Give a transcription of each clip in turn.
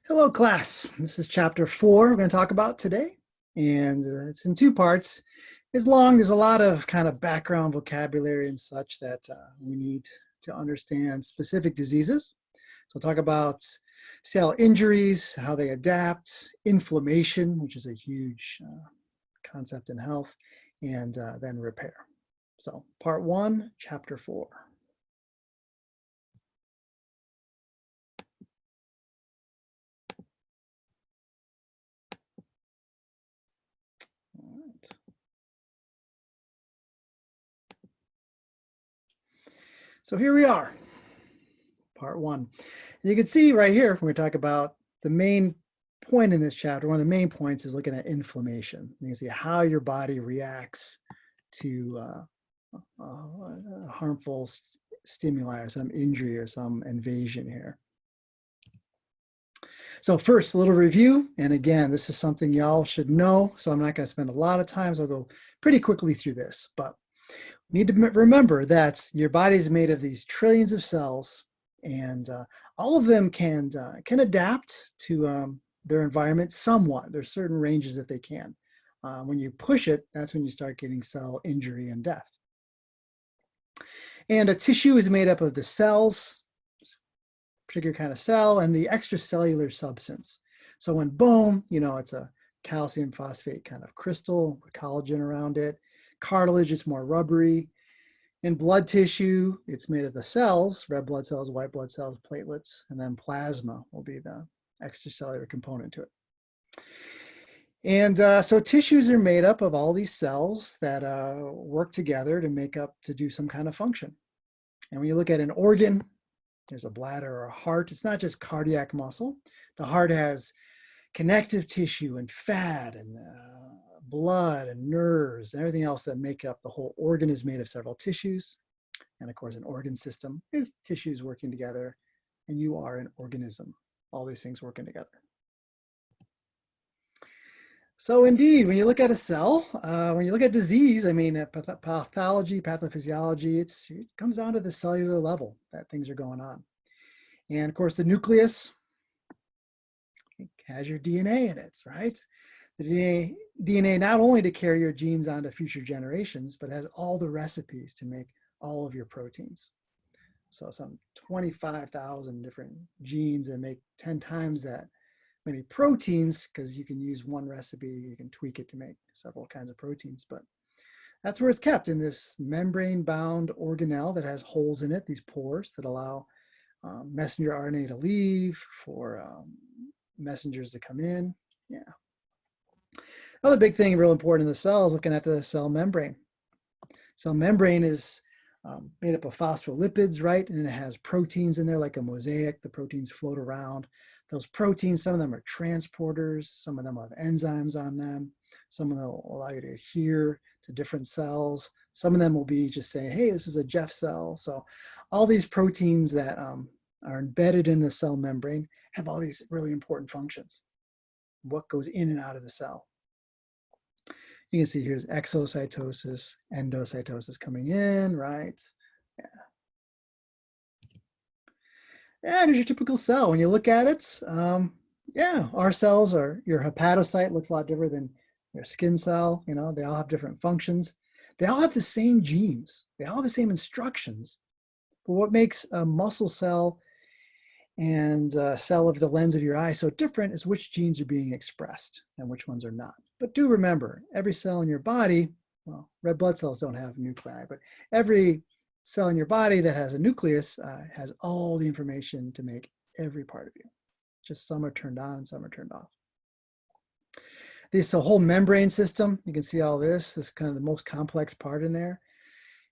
Hello, class. This is chapter 4 we're going to talk about today, and it's in two parts. It's long. There's a lot of kind of background vocabulary and such that we need to understand specific diseases. So we'll talk about cell injuries, how they adapt, inflammation, which is a huge concept in health, and then repair. So part 1, chapter 4. So here we are, part 1. And you can see right here, when we talk about the main point in this chapter, one of the main points is looking at inflammation. You can see how your body reacts to harmful stimuli or some injury or some invasion here. So first, a little review. And again, this is something y'all should know, so I'm not going to spend a lot of time, so I'll go pretty quickly through this. But you need to remember that your body is made of these trillions of cells, and all of them can adapt to their environment somewhat. There's certain ranges that they can. When you push it, that's when you start getting cell injury and death. And a tissue is made up of the cells, particular kind of cell, and the extracellular substance. So in bone, it's a calcium phosphate kind of crystal with collagen around it. Cartilage, it's more rubbery. In blood tissue, it's made of the cells, red blood cells, white blood cells, platelets, and then plasma will be the extracellular component to it. And so tissues are made up of all these cells that work together to do some kind of function. And when you look at an organ, there's a bladder or a heart. It's not just cardiac muscle. The heart has connective tissue and fat and blood and nerves and everything else that make up the whole organ is made of several tissues. And of course, an organ system is tissues working together, and you are an organism, all these things working together. So indeed, when you look at a cell, when you look at disease, pathology, pathophysiology, it comes down to the cellular level that things are going on. And of course, the nucleus has your DNA in it, right? The DNA not only to carry your genes on to future generations, but has all the recipes to make all of your proteins. So some 25,000 different genes that make 10 times that many proteins, because you can use one recipe, you can tweak it to make several kinds of proteins, but that's where it's kept, in this membrane-bound organelle that has holes in it, these pores that allow messenger RNA to leave, for messengers to come in. Yeah. Another big thing, real important in the cell, is looking at the cell membrane. Cell membrane is made up of phospholipids, right? And it has proteins in there like a mosaic. The proteins float around. Those proteins, some of them are transporters, some of them have enzymes on them, some of them will allow you to adhere to different cells. Some of them will be just saying, hey, this is a Jeff cell. So all these proteins that are embedded in the cell membrane have all these really important functions. What goes in and out of the cell. You can see here's exocytosis, endocytosis coming in, right? Yeah. And here's your typical cell. When you look at it, yeah, our cells are, your hepatocyte looks a lot different than your skin cell. They all have different functions. They all have the same genes. They all have the same instructions. But what makes a muscle cell and a cell of the lens of your eye so different is which genes are being expressed and which ones are not. But do remember, every cell in your body, well, red blood cells don't have nuclei, but every cell in your body that has a nucleus has all the information to make every part of you. Just some are turned on and some are turned off. This whole membrane system, you can see all this is kind of the most complex part in there.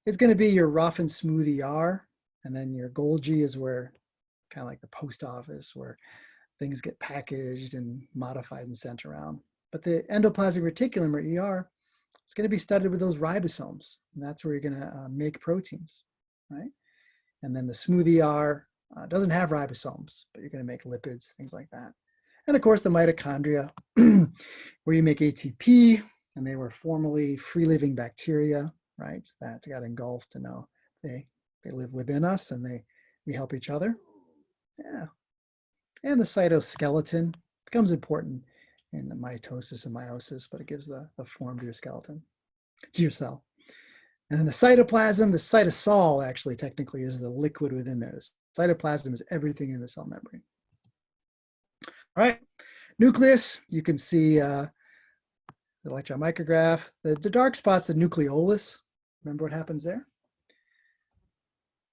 It's going to be your rough and smooth ER, and then your Golgi is where, kind of like the post office, where things get packaged and modified and sent around. But the endoplasmic reticulum, or ER, it's going to be studied with those ribosomes, and that's where you're going to make proteins, right? And then the smooth ER doesn't have ribosomes, but you're going to make lipids, things like that. And of course, the mitochondria, where you make ATP, and they were formerly free-living bacteria, right? That got engulfed, and now they live within us, and we help each other. Yeah. And the cytoskeleton becomes important in the mitosis and meiosis, but it gives the form to your skeleton, to your cell. And then the cytoplasm, the cytosol actually technically is the liquid within there. The cytoplasm is everything in the cell membrane. All right, nucleus, you can see the electron micrograph. The dark spot's the nucleolus. Remember what happens there?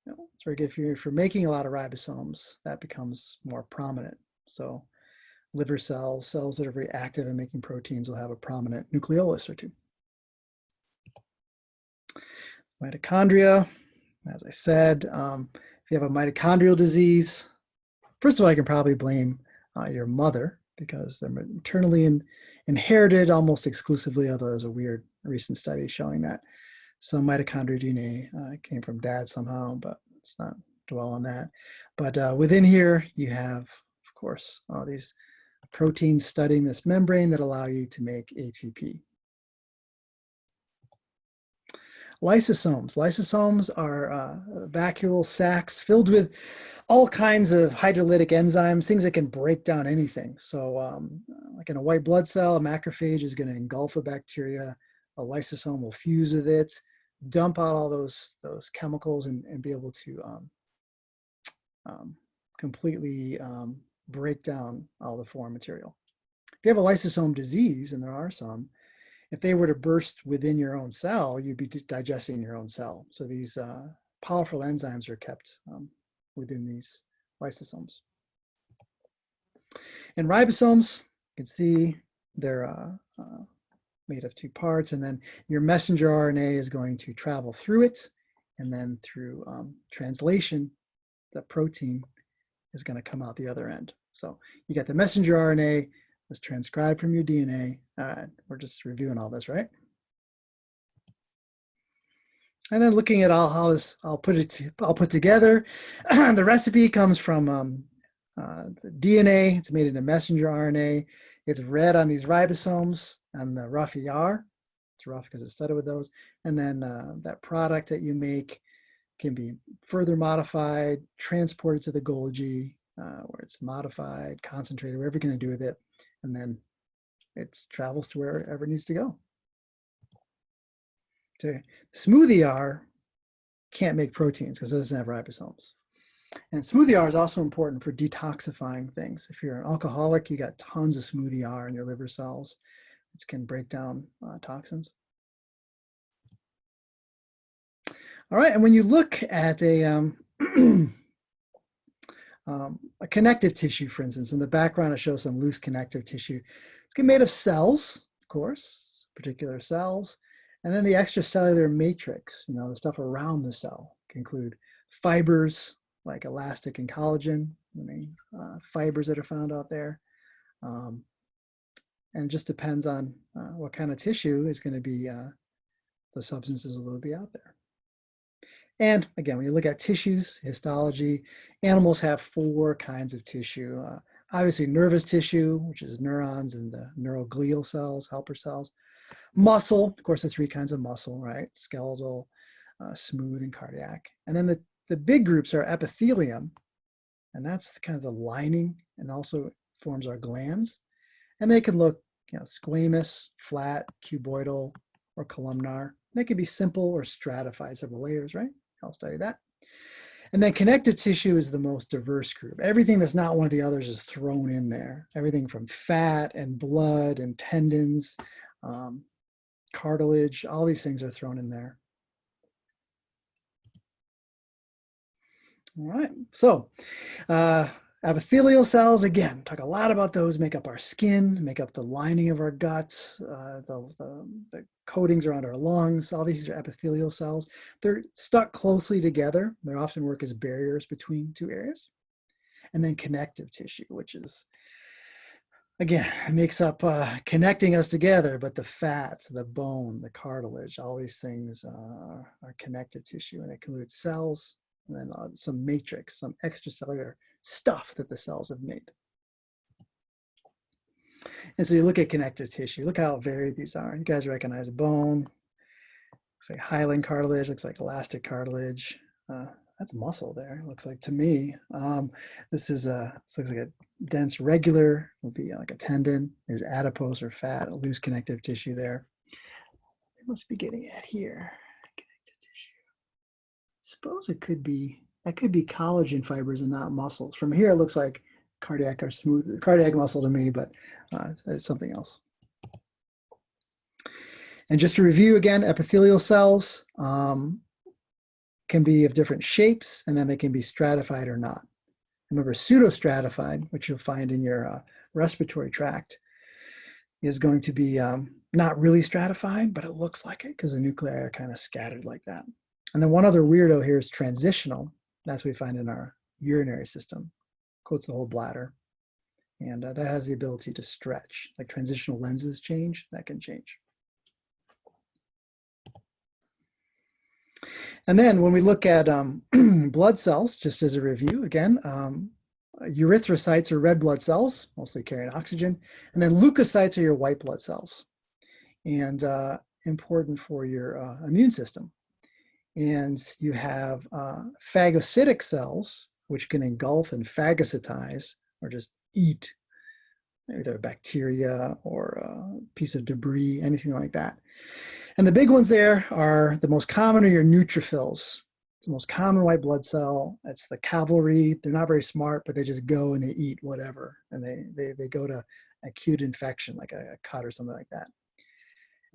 It's very good if you're making a lot of ribosomes, that becomes more prominent. So liver cells, cells that are very active in making proteins will have a prominent nucleolus or two. Mitochondria, as I said, if you have a mitochondrial disease, first of all, I can probably blame your mother because they're maternally inherited almost exclusively, although there's a weird recent study showing that some mitochondrial DNA came from dad somehow, but let's not dwell on that. But within here, you have, of course, all these proteins studding this membrane that allow you to make ATP. Lysosomes. Lysosomes are vacuole sacs filled with all kinds of hydrolytic enzymes, things that can break down anything. So like in a white blood cell, a macrophage is going to engulf a bacteria. A lysosome will fuse with it, dump out all those chemicals and be able to completely break down all the foreign material. If you have a lysosome disease, and there are some, if they were to burst within your own cell, you'd be digesting your own cell. So these powerful enzymes are kept within these lysosomes. And ribosomes, you can see they're made of two parts, and then your messenger RNA is going to travel through it, and then through translation, the protein is going to come out the other end. So you got the messenger RNA that's transcribed from your DNA. All right, we're just reviewing all this, right? And then looking at how this, I'll put together. The recipe comes from the DNA. It's made into messenger RNA. It's read on these ribosomes and the rough ER. It's rough because it's studded with those. And then that product that you make can be further modified, transported to the Golgi, where it's modified, concentrated, whatever you're going to do with it. And then it travels to wherever it needs to go. To smooth ER can't make proteins because it doesn't have ribosomes. And smooth ER is also important for detoxifying things. If you're an alcoholic, you got tons of smooth ER in your liver cells, which can break down toxins. All right, and when you look at a connective tissue, for instance, in the background it shows some loose connective tissue. It's made of cells, of course, particular cells, and then the extracellular matrix, the stuff around the cell can include fibers like elastic and collagen, the main fibers that are found out there. And it just depends on what kind of tissue is going to be the substances that will be out there. And again, when you look at tissues, histology, animals have 4 kinds of tissue. Obviously, nervous tissue, which is neurons and the neuroglial cells, helper cells. Muscle, of course, the 3 kinds of muscle, right? Skeletal, smooth, and cardiac. And then the big groups are epithelium, and that's kind of the lining, and also forms our glands. And they can look squamous, flat, cuboidal, or columnar. They can be simple or stratified, several layers, right? I'll study that. And then connective tissue is the most diverse group. Everything that's not one of the others is thrown in there. Everything from fat and blood and tendons, cartilage, all these things are thrown in there. All right, so epithelial cells, again, talk a lot about those, make up our skin, make up the lining of our guts, the coatings around our lungs. All these are epithelial cells. They're stuck closely together. They often work as barriers between 2 areas. And then connective tissue, which is, again, it makes up connecting us together, but the fat, the bone, the cartilage, all these things are connective tissue, and it includes cells, and then some matrix, some extracellular stuff that the cells have made. And so you look at connective tissue, look how varied these are. You guys recognize bone, looks like hyaline cartilage, looks like elastic cartilage. That's muscle there, looks like to me. This looks like a dense regular will be like a tendon. There's adipose or fat, a loose connective tissue there. They must be getting at here. Connective tissue. Suppose it could be, that could be collagen fibers and not muscles. From here, it looks like cardiac or smooth, cardiac muscle to me, but it's something else. And just to review again, epithelial cells can be of different shapes, and then they can be stratified or not. Remember, pseudostratified, which you'll find in your respiratory tract, is going to be not really stratified, but it looks like it because the nuclei are kind of scattered like that. And then one other weirdo here is transitional. That's what we find in our urinary system. Coats the whole bladder. And that has the ability to stretch. Like transitional lenses change, that can change. And then when we look at blood cells, just as a review, again, erythrocytes are red blood cells, mostly carrying oxygen. And then leukocytes are your white blood cells, and important for your immune system. And you have phagocytic cells, which can engulf and phagocytize, or just eat either bacteria or a piece of debris, anything like that. And the big ones there are, the most common are your neutrophils. It's the most common white blood cell. It's the cavalry. They're not very smart, but they just go and they eat whatever. And they go to acute infection, like a cut or something like that.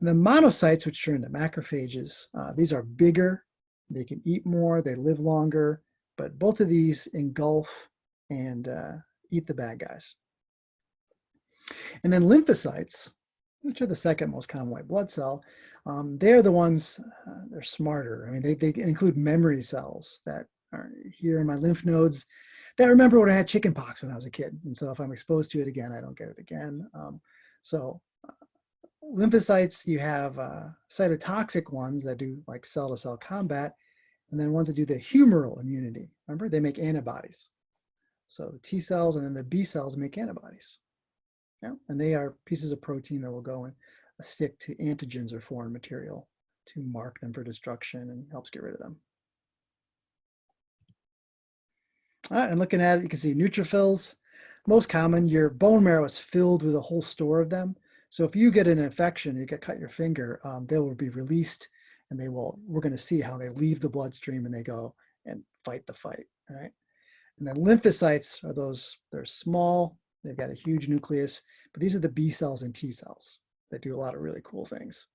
And the monocytes, which turn into macrophages, these are bigger. They can eat more, they live longer, but both of these engulf and eat the bad guys. And then lymphocytes, which are the second most common white blood cell, they're the ones, they're smarter. I mean, they include memory cells that are here in my lymph nodes that remember when I had chicken pox when I was a kid. And so if I'm exposed to it again, I don't get it again. Lymphocytes, you have cytotoxic ones that do like cell-to-cell combat, and then ones that do the humoral immunity. Remember, they make antibodies. So the T cells and then the B cells make antibodies. Yeah? And they are pieces of protein that will go and stick to antigens or foreign material to mark them for destruction and helps get rid of them. All right, and looking at it, you can see neutrophils, most common. Your bone marrow is filled with a whole store of them. So if you get an infection, you get cut your finger, they will be released, and we're going to see how they leave the bloodstream and they go and fight the fight, all right? And then lymphocytes are those, they're small, they've got a huge nucleus, but these are the B cells and T cells that do a lot of really cool things.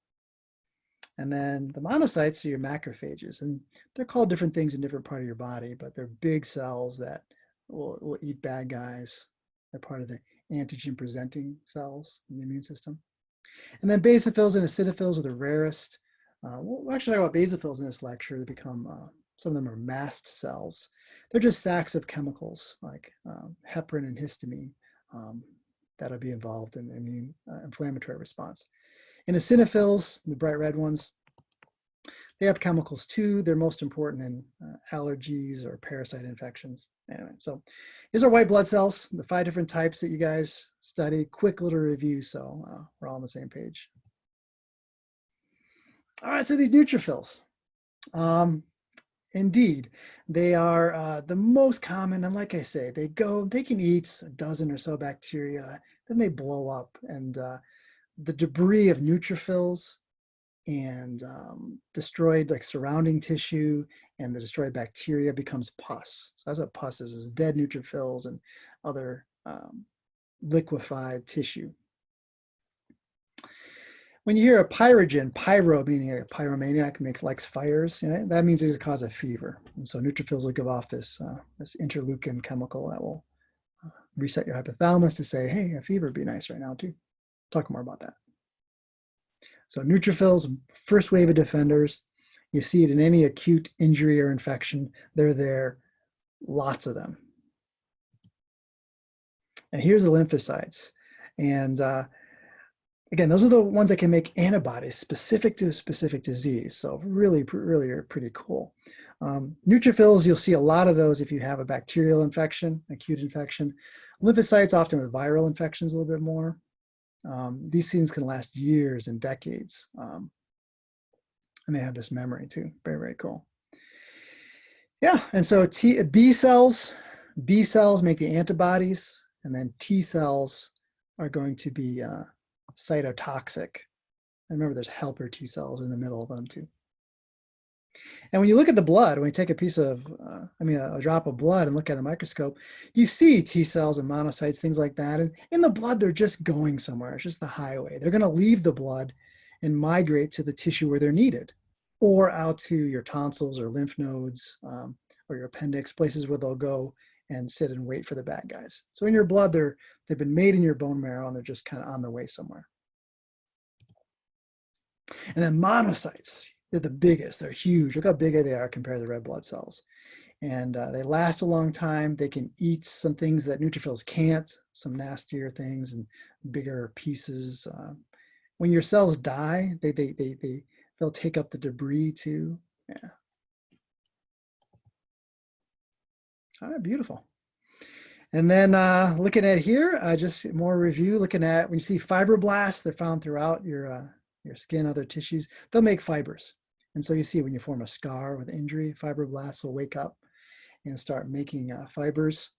And then the monocytes are your macrophages, and they're called different things in different parts of your body, but they're big cells that will eat bad guys. They're part of the antigen presenting cells in the immune system. And then basophils and eosinophils are the rarest. We'll actually talk about basophils in this lecture. They become, some of them are mast cells. They're just sacks of chemicals like heparin and histamine that'll be involved in the immune inflammatory response. And eosinophils, the bright red ones, they have chemicals too. They're most important in allergies or parasite infections. Anyway, so here's our white blood cells, the 5 different types that you guys studied. Quick little review, so we're all on the same page. All right, so these neutrophils. Indeed, they are the most common, and like I say, they can eat a dozen or so bacteria, then they blow up, and the debris of neutrophils and destroyed like surrounding tissue and the destroyed bacteria becomes pus. So that's what pus is dead neutrophils and other liquefied tissue. When you hear a pyrogen, pyro meaning a pyromaniac likes fires, you know, that means it's a cause of fever. And so neutrophils will give off this interleukin chemical that will reset your hypothalamus to say, hey, a fever would be nice right now too. Talk more about that. So neutrophils, first wave of defenders. You see it in any acute injury or infection. They're there, lots of them. And here's the lymphocytes. And again, those are the ones that can make antibodies specific to a specific disease. So really are pretty cool. Neutrophils, you'll see a lot of those if you have a bacterial infection, acute infection. Lymphocytes, often with viral infections a little bit more. These things can last years and decades. And they have this memory too. Very, very cool. Yeah, and so B cells make the antibodies, And then T cells are going to be cytotoxic. And remember, there's helper T cells in the middle of them too. And when you look at the blood, when you take a piece of, a drop of blood and look at a microscope, you see T cells and monocytes, things like that. And in the blood, they're just going somewhere. It's just the highway. They're going to leave the blood and migrate to the tissue where they're needed, or out to your tonsils or lymph nodes or your appendix, places where they'll go and sit and wait for the bad guys. So in your blood, they've been made in your bone marrow, and they're just kind of on their way somewhere. And then monocytes, they're the biggest. They're huge. Look how big they are compared to red blood cells. And they last a long time. They can eat some things that neutrophils can't, some nastier things and bigger pieces. When your cells die, they'll take up the debris too. Yeah. All right, beautiful. And then looking at here, just more review, looking at when you see fibroblasts, they're found throughout your skin, other tissues, they'll make fibers. And so you see when you form a scar with injury, fibroblasts will wake up and start making fibers.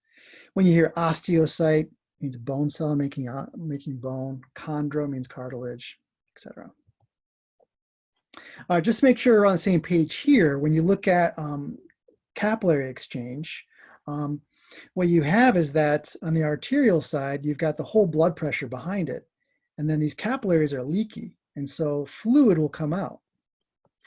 When you hear osteocyte, it means bone cell making bone. Chondro means cartilage, etc. Just make sure we're on the same page here. When you look at capillary exchange, what you have is that on the arterial side, you've got the whole blood pressure behind it. And then these capillaries are leaky. And so fluid will come out.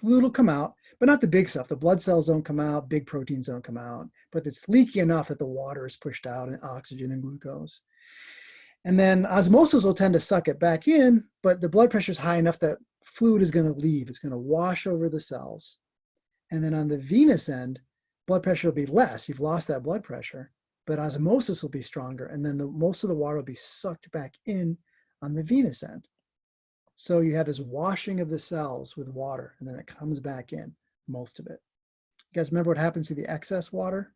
Fluid will come out, but not the big stuff. The blood cells don't come out, big proteins don't come out, but it's leaky enough that the water is pushed out and oxygen and glucose. And then osmosis will tend to suck it back in, but the blood pressure is high enough that fluid is going to leave. It's going to wash over the cells. And then on the venous end, blood pressure will be less. You've lost that blood pressure, but osmosis will be stronger. And then most of the water will be sucked back in on the venous end. So you have this washing of the cells with water, and then it comes back in, most of it. You guys remember what happens to the excess water?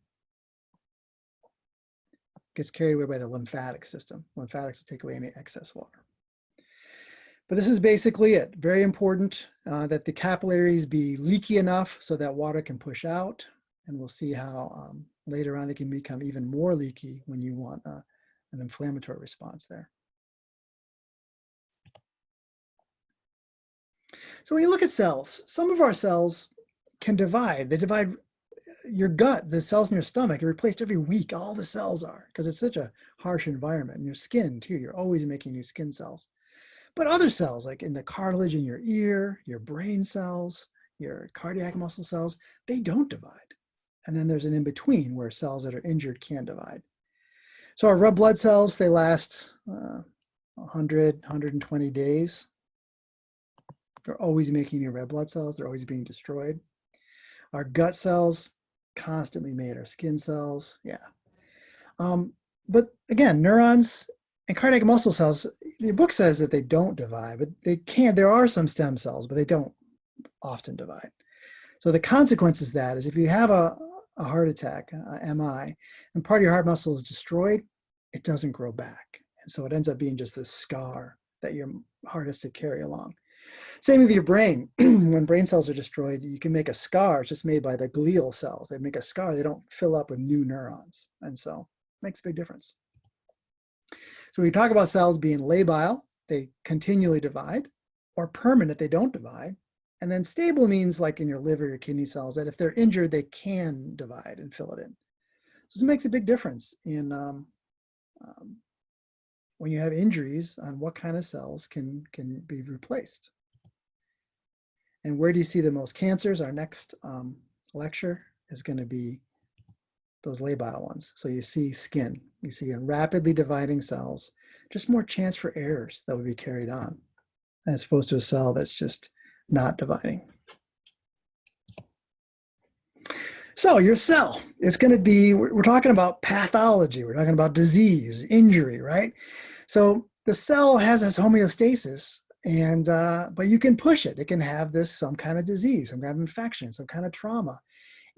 It gets carried away by the lymphatic system. Lymphatics will take away any excess water. But this is basically it. Very important that the capillaries be leaky enough so that water can push out. And we'll see how later on they can become even more leaky when you want an inflammatory response there. So when you look at cells, some of our cells can divide. They divide your gut, the cells in your stomach, are replaced every week. All the cells are, because it's such a harsh environment. And your skin too, you're always making new skin cells. But other cells, like in the cartilage in your ear, your brain cells, your cardiac muscle cells, they don't divide. And then there's an in-between where cells that are injured can divide. So our red blood cells, they last 100, 120 days. They're always making new red blood cells. They're always being destroyed. Our gut cells constantly made. Our skin cells, yeah. But again, neurons and cardiac muscle cells, the book says that they don't divide, but they can. There are some stem cells, but they don't often divide. So the consequence is that is if you have a heart attack, a MI, and part of your heart muscle is destroyed, it doesn't grow back. And so it ends up being just this scar that your heart has to carry along. Same with your brain. When brain cells are destroyed, you can make a scar. It's just made by the glial cells. They make a scar. They don't fill up with new neurons. And so it makes a big difference. So we talk about cells being labile, they continually divide, or permanent, they don't divide. And then stable means like in your liver, your kidney cells, that if they're injured, they can divide and fill it in. So this makes a big difference in when you have injuries on what kind of cells can be replaced. And where do you see the most cancers? Our next lecture is going to be those labile ones. So you see skin, you see in rapidly dividing cells, just more chance for errors that would be carried on, as opposed to a cell that's just not dividing. So your cell, it's going to be, we're talking about pathology, we're talking about disease, injury, right? So the cell has this homeostasis, and but you can push it. It can have some kind of disease, some kind of infection, some kind of trauma.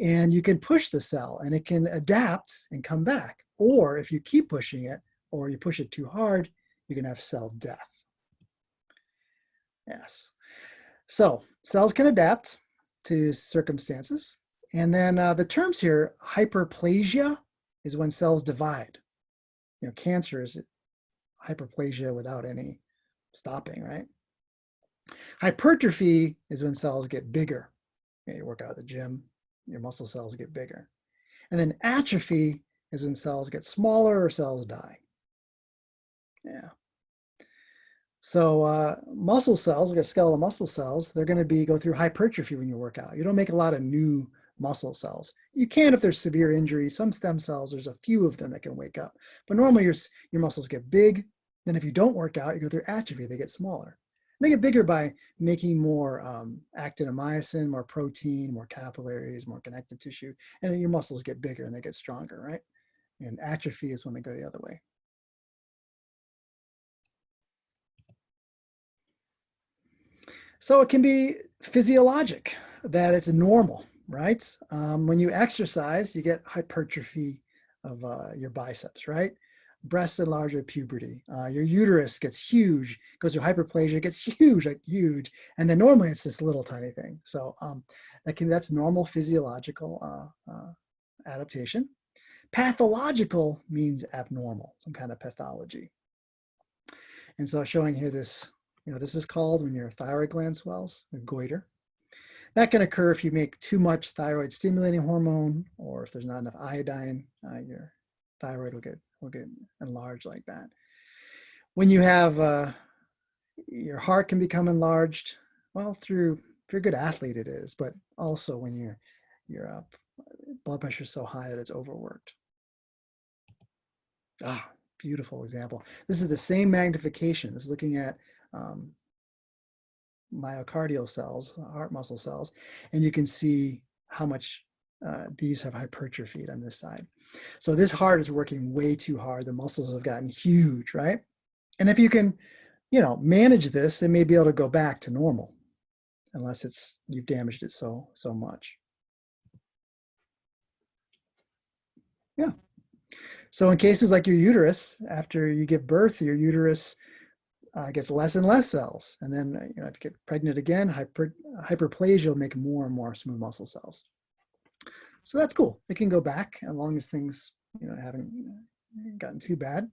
And you can push the cell and it can adapt and come back. Or if you keep pushing it or you push it too hard, you can have cell death. Yes. So cells can adapt to circumstances. And then the terms here, hyperplasia is when cells divide. cancer is hyperplasia without any stopping, right? Hypertrophy is when cells get bigger. You work out at the gym, your muscle cells get bigger. And then atrophy is when cells get smaller or cells die. Yeah. So muscle cells, like skeletal muscle cells, they're going to go through hypertrophy when you work out. You don't make a lot of new muscle cells. You can if there's severe injury. Some stem cells, there's a few of them that can wake up. But normally your muscles get big. Then if you don't work out, you go through atrophy. They get smaller. And they get bigger by making more actin-myosin, more protein, more capillaries, more connective tissue. And then your muscles get bigger and they get stronger, right? And atrophy is when they go the other way. So it can be physiologic, that it's normal, right? When you exercise, you get hypertrophy of your biceps, right? Breasts enlarge at puberty. Your uterus gets huge, goes through hyperplasia, gets huge, like huge. And then normally it's this little tiny thing. So that's normal physiological adaptation. Pathological means abnormal, some kind of pathology. And so showing here this, this is called when your thyroid gland swells, a goiter. That can occur if you make too much thyroid stimulating hormone, or if there's not enough iodine, your thyroid will get enlarged like that. When you have, your heart can become enlarged, well, if you're a good athlete it is, but also when your blood pressure is so high that it's overworked. Beautiful example. This is the same magnification. This is looking at myocardial cells, heart muscle cells, and you can see how much these have hypertrophied on this side. So this heart is working way too hard. The muscles have gotten huge, right? And if you can, manage this, it may be able to go back to normal, unless you've damaged it so much. Yeah. So in cases like your uterus, after you give birth, your uterus gets less and less cells. And then, if you get pregnant again, hyperplasia will make more and more smooth muscle cells. So that's cool. It can go back as long as things, haven't gotten too bad.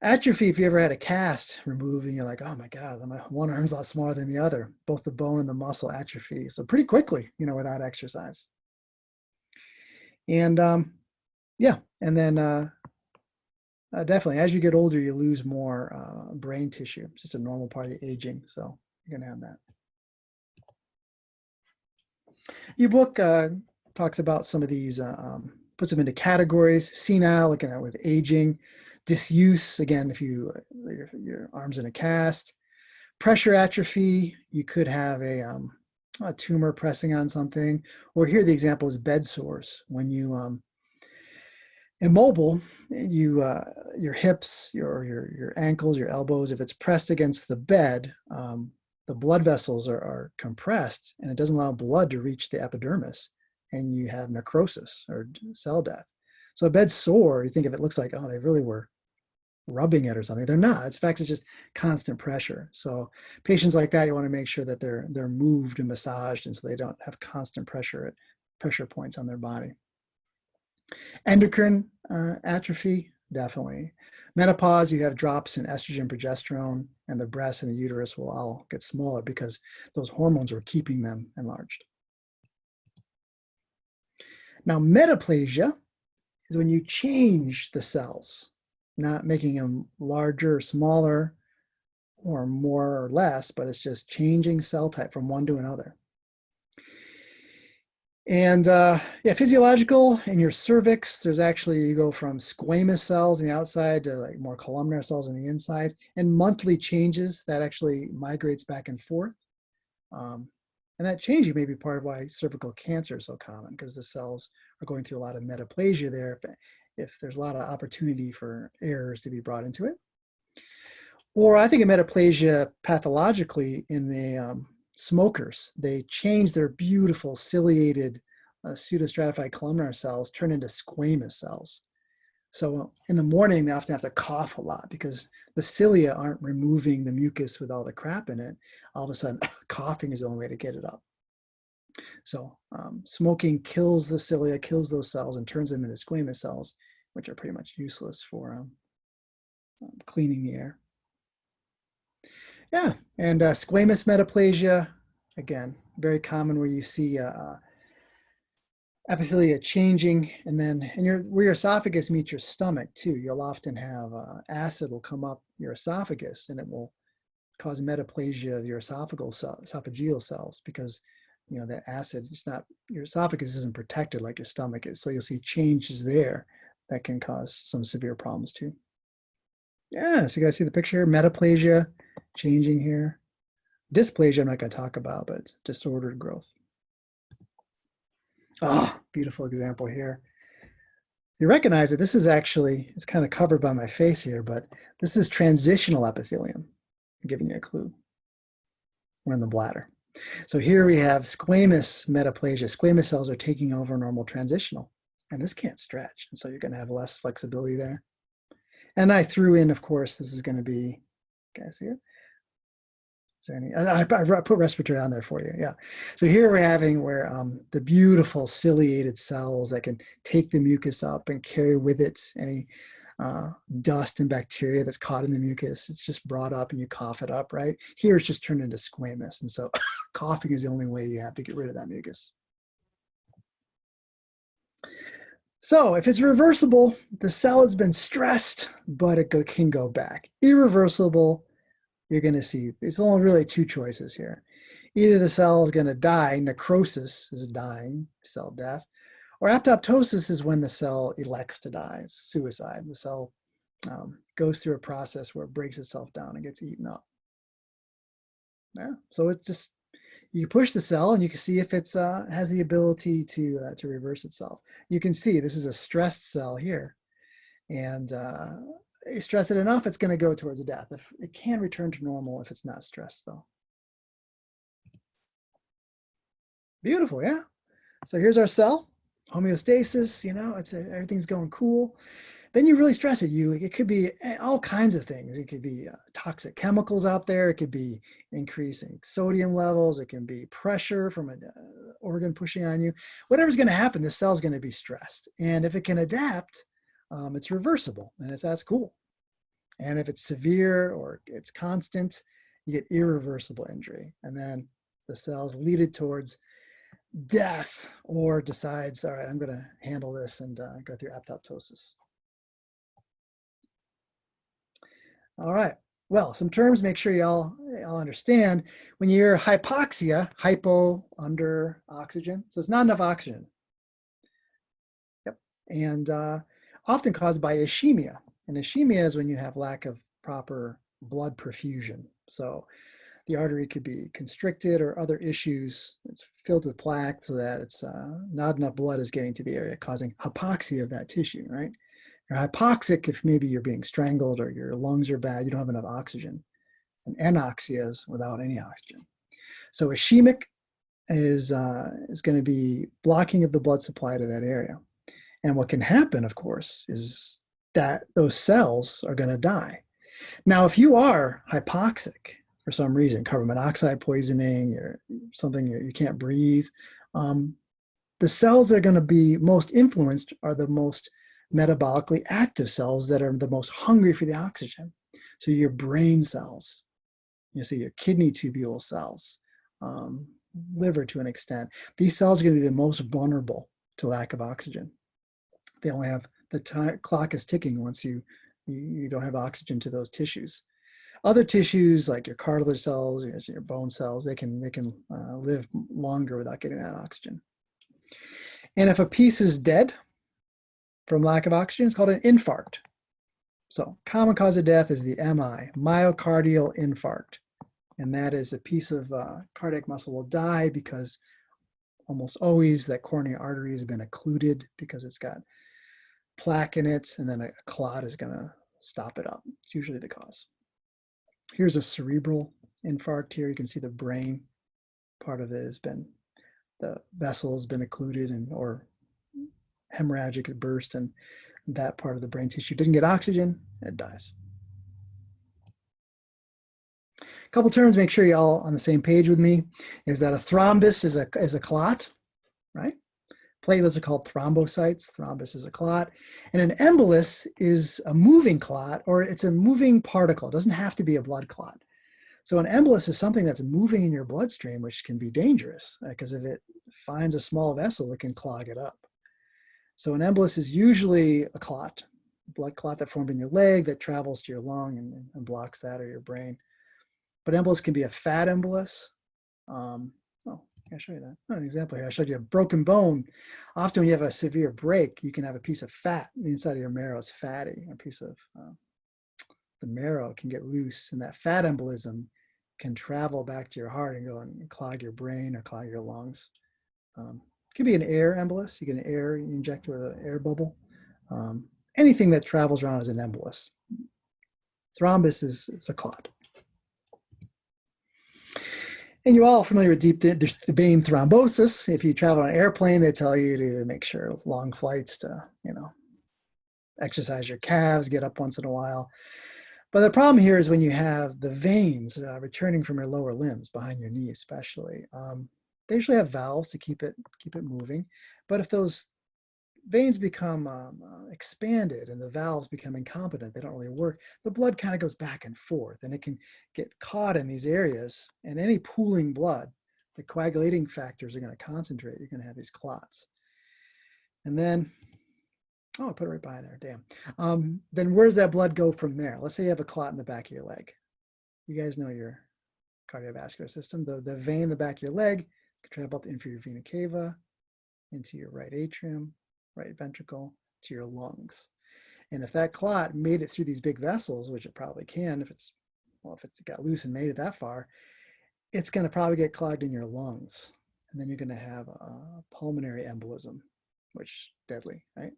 Atrophy, if you ever had a cast removed and you're like, oh my God, my one arm's a lot smaller than the other, both the bone and the muscle atrophy. So pretty quickly, without exercise. And yeah, and then definitely, as you get older, you lose more brain tissue. It's just a normal part of the aging, so you're going to have that. Your book talks about some of these, puts them into categories. Senile, looking at with aging. Disuse, again, if your arm's in a cast. Pressure atrophy, you could have a tumor pressing on something. Or here the example is bed sores. When you immobile, your hips, your ankles, your elbows, if it's pressed against the bed, the blood vessels are compressed and it doesn't allow blood to reach the epidermis, and you have necrosis or cell death. So a bed sore, you think of it, looks like, oh, they really were rubbing it or something. They're not. In fact, it's just constant pressure. So patients like that, you want to make sure that they're moved and massaged, and so they don't have constant pressure points on their body. Endocrine atrophy, definitely. Menopause, you have drops in estrogen, progesterone, and the breast and the uterus will all get smaller because those hormones are keeping them enlarged. Now, metaplasia is when you change the cells, not making them larger or smaller or more or less, but it's just changing cell type from one to another. And yeah, physiological, in your cervix, there's actually, you go from squamous cells on the outside to like more columnar cells on the inside, and monthly changes that actually migrates back and forth. And that changing may be part of why cervical cancer is so common, because the cells are going through a lot of metaplasia there if there's a lot of opportunity for errors to be brought into it. Or I think of metaplasia pathologically in the smokers. They change their beautiful ciliated pseudostratified columnar cells, turn into squamous cells. So in the morning, they often have to cough a lot because the cilia aren't removing the mucus with all the crap in it. All of a sudden, coughing is the only way to get it up. So smoking kills the cilia, kills those cells, and turns them into squamous cells which are pretty much useless for cleaning the air. Yeah, and squamous metaplasia, again, very common where you see epithelia changing, and then where your esophagus meets your stomach too, you'll often have acid will come up your esophagus, and it will cause metaplasia of your esophageal cells, because that acid, it's not, your esophagus isn't protected like your stomach is. So you'll see changes there that can cause some severe problems too. Yeah, so you guys see the picture here, metaplasia changing here. Dysplasia I'm not going to talk about, but it's disordered growth. Ah, oh, beautiful example here. You recognize that this is actually, it's kind of covered by my face here, but this is transitional epithelium. I'm giving you a clue. We're in the bladder. So here we have squamous metaplasia. Squamous cells are taking over normal transitional, and this can't stretch. And so you're going to have less flexibility there. And I threw in, of course, this is going to be, can I see it? Is there any, I put respiratory on there for you, yeah. So here we're having where the beautiful ciliated cells that can take the mucus up and carry with it any dust and bacteria that's caught in the mucus. It's just brought up and you cough it up, right? Here it's just turned into squamous. And so coughing is the only way you have to get rid of that mucus. So if it's reversible, the cell has been stressed, but it can go back. Irreversible, you're going to see, there's only really two choices here. Either the cell is going to die, necrosis is dying, cell death, or apoptosis is when the cell elects to die, it's suicide. The cell goes through a process where it breaks itself down and gets eaten up. Yeah, so it's just, you push the cell and you can see if it's has the ability to reverse itself. You can see this is a stressed cell here, and you stress it enough, it's going to go towards a death. If it can return to normal if it's not stressed, though. Beautiful, yeah. So here's our cell, homeostasis. Everything's going cool. Then you really stress it. It could be all kinds of things. It could be toxic chemicals out there. It could be increasing sodium levels. It can be pressure from an organ pushing on you. Whatever's going to happen, the cell's going to be stressed. And if it can adapt, it's reversible, and that's cool. And if it's severe or it's constant, you get irreversible injury. And then the cells lead it towards death, or decides, all right, I'm going to handle this and go through apoptosis. All right, well, some terms, make sure y'all understand. When you hear hypoxia, hypo, under, oxygen, so it's not enough oxygen. Yep, and often caused by ischemia. And ischemia is when you have lack of proper blood perfusion. So the artery could be constricted or other issues. It's filled with plaque so that it's not enough blood is getting to the area, causing hypoxia of that tissue, right? You're hypoxic if maybe you're being strangled or your lungs are bad, you don't have enough oxygen. And anoxia is without any oxygen. So ischemic is going to be blocking of the blood supply to that area. And what can happen, of course, is that those cells are going to die. Now, if you are hypoxic for some reason, carbon monoxide poisoning or something, you can't breathe, the cells that are going to be most influenced are the most metabolically active cells that are the most hungry for the oxygen. So your brain cells, you see your kidney tubule cells, liver to an extent. These cells are going to be the most vulnerable to lack of oxygen. They only have, the clock is ticking once you don't have oxygen to those tissues. Other tissues like your cartilage cells, your bone cells, they can live longer without getting that oxygen. And if a piece is dead from lack of oxygen, it's called an infarct. So common cause of death is the MI, myocardial infarct. And that is a piece of cardiac muscle will die because almost always that coronary artery has been occluded because it's got plaque in it, and then a clot is going to stop it up. It's usually the cause. Here's a cerebral infarct here. You can see the brain part of it has been, the vessel has been occluded or hemorrhagic burst, and that part of the brain tissue didn't get oxygen, it dies. A couple terms, make sure y'all on the same page with me, is that a thrombus is a clot, right? Platelets are called thrombocytes. Thrombus is a clot. And an embolus is a moving clot, or it's a moving particle. It doesn't have to be a blood clot. So an embolus is something that's moving in your bloodstream, which can be dangerous because if it finds a small vessel, it can clog it up. So an embolus is usually a clot, a blood clot that formed in your leg that travels to your lung and blocks that, or your brain. But embolus can be a fat embolus. I'll show you that. An example here. I showed you a broken bone. Often when you have a severe break, you can have a piece of fat. The inside of your marrow is fatty. A piece of the marrow can get loose, and that fat embolism can travel back to your heart and go and clog your brain or clog your lungs. It could be an air embolus. You get an air inject with an air bubble. Anything that travels around is an embolus. Thrombus is a clot. And you're all familiar with deep vein thrombosis. If you travel on an airplane, they tell you to make sure long flights to, exercise your calves, get up once in a while. But the problem here is when you have the veins returning from your lower limbs, behind your knee especially, they usually have valves to keep it moving. But if those veins become expanded and the valves become incompetent, they don't really work, the blood kind of goes back and forth, and it can get caught in these areas, and any pooling blood, the coagulating factors are going to concentrate. You're going to have these clots. And then, oh, I put it right behind there, damn. Then where does that blood go from there? Let's say you have a clot in the back of your leg. You guys know your cardiovascular system. The vein in the back of your leg can travel up the inferior vena cava into your right atrium, right ventricle, to your lungs. And if that clot made it through these big vessels, which it probably can, if it's got loose and made it that far, it's going to probably get clogged in your lungs. And then you're going to have a pulmonary embolism, which is deadly, right?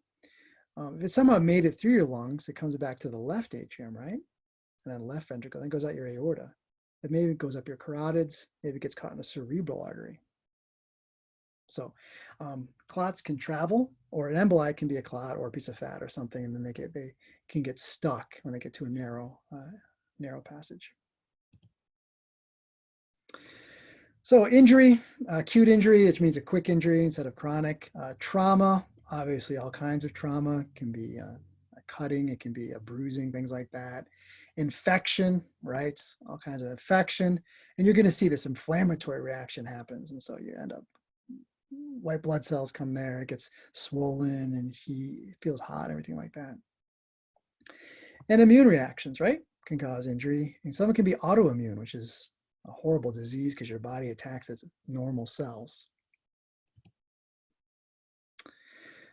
If it somehow made it through your lungs, it comes back to the left atrium, right? And then left ventricle, then goes out your aorta. It maybe goes up your carotids, maybe it gets caught in a cerebral artery. So clots can travel, or an emboli can be a clot or a piece of fat or something, and then they can get stuck when they get to a narrow passage. So injury, acute injury, which means a quick injury instead of chronic. Trauma, obviously all kinds of trauma. It can be a cutting, it can be a bruising, things like that. Infection, right? All kinds of infection. And you're going to see this inflammatory reaction happens, and so you end up, white blood cells come there, it gets swollen and it feels hot, everything like that. And immune reactions, right, can cause injury. And some can be autoimmune, which is a horrible disease because your body attacks its normal cells.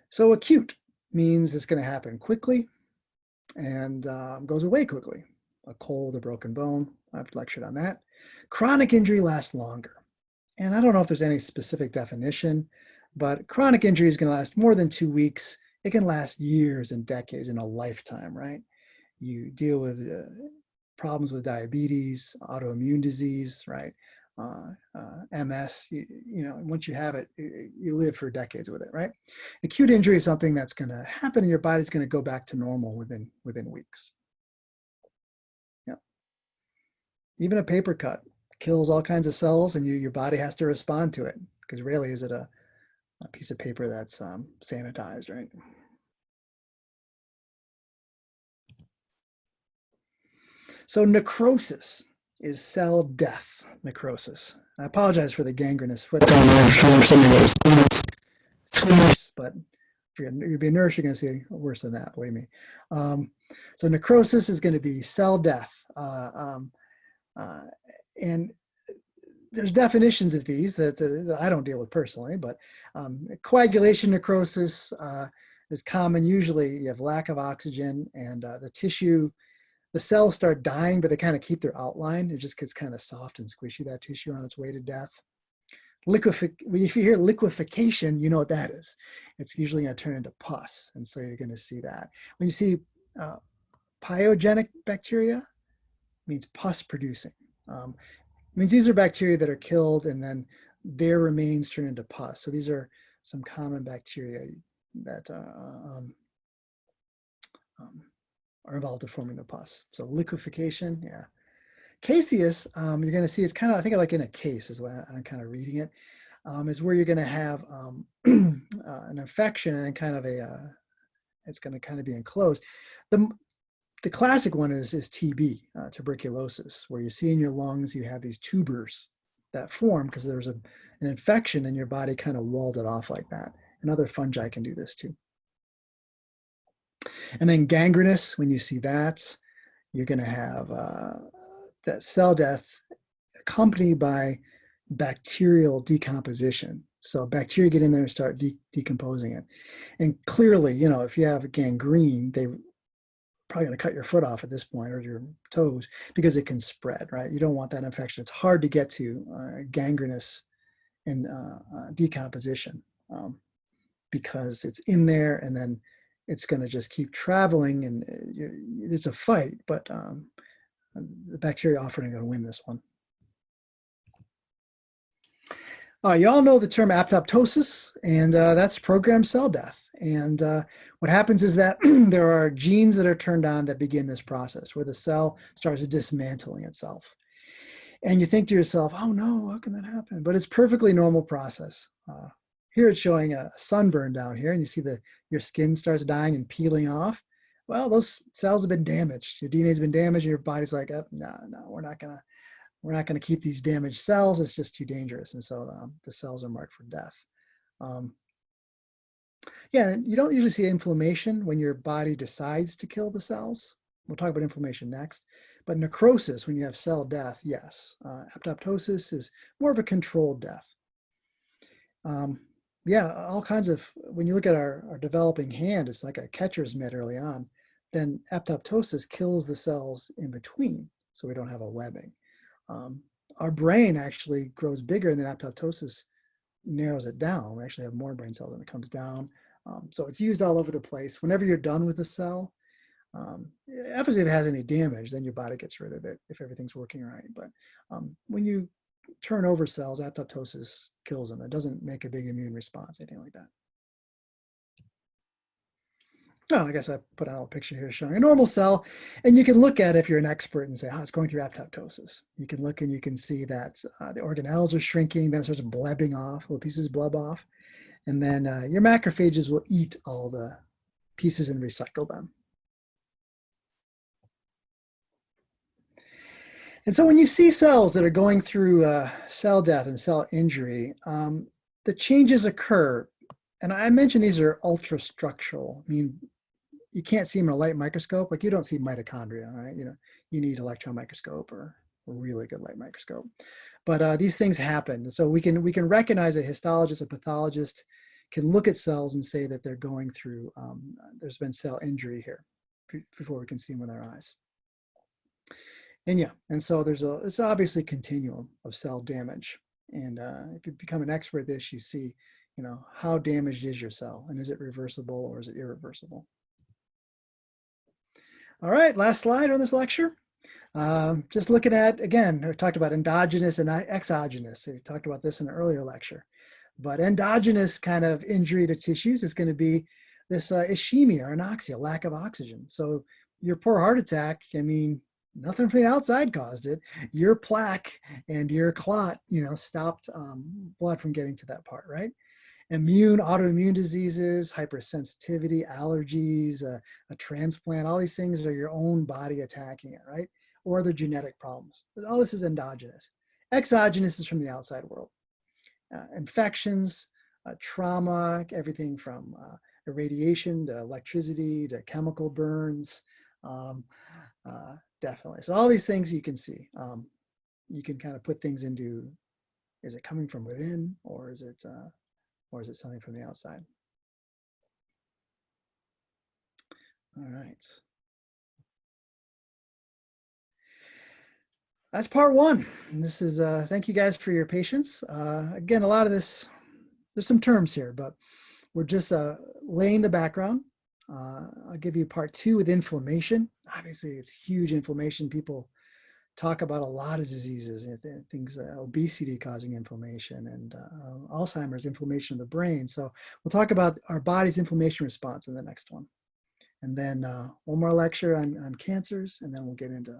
So acute means it's going to happen quickly and goes away quickly. A cold, a broken bone, I've lectured on that. Chronic injury lasts longer. And I don't know if there's any specific definition, but chronic injury is going to last more than 2 weeks. It can last years and decades, in a lifetime, right? You deal with problems with diabetes, autoimmune disease, right? MS, once you have it, you live for decades with it, right? Acute injury is something that's going to happen and your body's going to go back to normal within weeks. Yeah. Even a paper cut kills all kinds of cells, and your body has to respond to it, because rarely is it a piece of paper that's sanitized, right? So necrosis is cell death, necrosis. I apologize for the gangrenous foot. I don't know if you're some of those things, but if you're be a nurse, you're going to see worse than that, believe me. So necrosis is going to be cell death. And there's definitions of these that I don't deal with personally, but coagulation necrosis is common. Usually you have lack of oxygen, and the cells start dying, but they kind of keep their outline. It just gets kind of soft and squishy, that tissue, on its way to death. If you hear liquefaction, you know what that is. It's usually going to turn into pus, and so you're going to see that. When you see pyogenic bacteria, it means pus producing. It means these are bacteria that are killed and then their remains turn into pus. So these are some common bacteria that are involved in forming the pus. So liquefaction, yeah. Caseous, you're going to see it's kind of, I think, like in a case is what I'm kind of reading it. is where you're going to have an infection and kind of it's going to kind of be enclosed. The classic one is TB, tuberculosis, where you see in your lungs you have these tubers that form because there's an infection and your body kind of walled it off like that. And other fungi can do this too. And then gangrenous, when you see that, you're going to have that cell death accompanied by bacterial decomposition. So bacteria get in there and start decomposing it. And clearly, you know, if you have gangrene, they probably going to cut your foot off at this point, or your toes, because it can spread, right? You don't want that infection. It's hard to get to gangrenous and decomposition because it's in there, and then it's going to just keep traveling, and it's a fight, but the bacteria often are going to win this one. You all know the term apoptosis, and that's programmed cell death. And what happens is that there are genes that are turned on that begin this process where the cell starts dismantling itself. And you think to yourself, oh no, how can that happen? But it's a perfectly normal process. Here it's showing a sunburn down here, and you see your skin starts dying and peeling off. Well, those cells have been damaged. Your DNA has been damaged, and your body's like, oh, no, we're not going to keep these damaged cells. It's just too dangerous. And so the cells are marked for death. Yeah, you don't usually see inflammation when your body decides to kill the cells. We'll talk about inflammation next. But necrosis, when you have cell death, yes. Apoptosis is more of a controlled death. Yeah, all kinds of, when you look at our developing hand, it's like a catcher's mitt early on. Then apoptosis kills the cells in between, so we don't have a webbing. Our brain actually grows bigger, and then apoptosis narrows it down. We actually have more brain cells, and it comes down. So it's used all over the place. Whenever you're done with a cell, obviously if it has any damage, then your body gets rid of it if everything's working right. But when you turn over cells, apoptosis kills them. It doesn't make a big immune response, anything like that. Oh, I guess I put out a picture here showing a normal cell, and you can look at it if you're an expert and say, oh, it's going through apoptosis. You can look and you can see that the organelles are shrinking, then it starts blebbing off, little pieces bleb off, and then your macrophages will eat all the pieces and recycle them. And so when you see cells that are going through cell death and cell injury, the changes occur. And I mentioned these are ultrastructural. I mean, you can't see them in a light microscope. Like you don't see mitochondria, right? You know, you need electron microscope or a really good light microscope. But these things happen. So we can recognize a histologist, a pathologist can look at cells and say that they're going through, there's been cell injury here before we can see them with our eyes. And yeah, and so it's obviously a continuum of cell damage. And if you become an expert at this, you see, you know, how damaged is your cell, and is it reversible or is it irreversible? All right, last slide on this lecture. Just looking at, again, we talked about endogenous and exogenous. So we talked about this in an earlier lecture. But endogenous kind of injury to tissues is going to be this ischemia or anoxia, lack of oxygen. So your poor heart attack, I mean, nothing from the outside caused it. Your plaque and your clot, you know, stopped blood from getting to that part, right? Autoimmune diseases, hypersensitivity, allergies, a transplant, all these things are your own body attacking it, right? Or the genetic problems. All this is endogenous. Exogenous is from the outside world. Infections, trauma, everything from irradiation to electricity to chemical burns, definitely. So all these things you can see. You can kind of put things into, is it coming from within, or is it something from the outside? All right. That's part one. And this is, thank you guys for your patience. Again, a lot of this, there's some terms here, but we're just laying the background. I'll give you part two with inflammation. Obviously, it's huge inflammation. People talk about a lot of diseases, things, obesity causing inflammation, and Alzheimer's, inflammation of the brain. So we'll talk about our body's inflammation response in the next one. And then one more lecture on cancers, and then we'll get into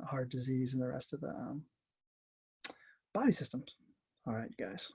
heart disease and the rest of the body systems. All right, guys.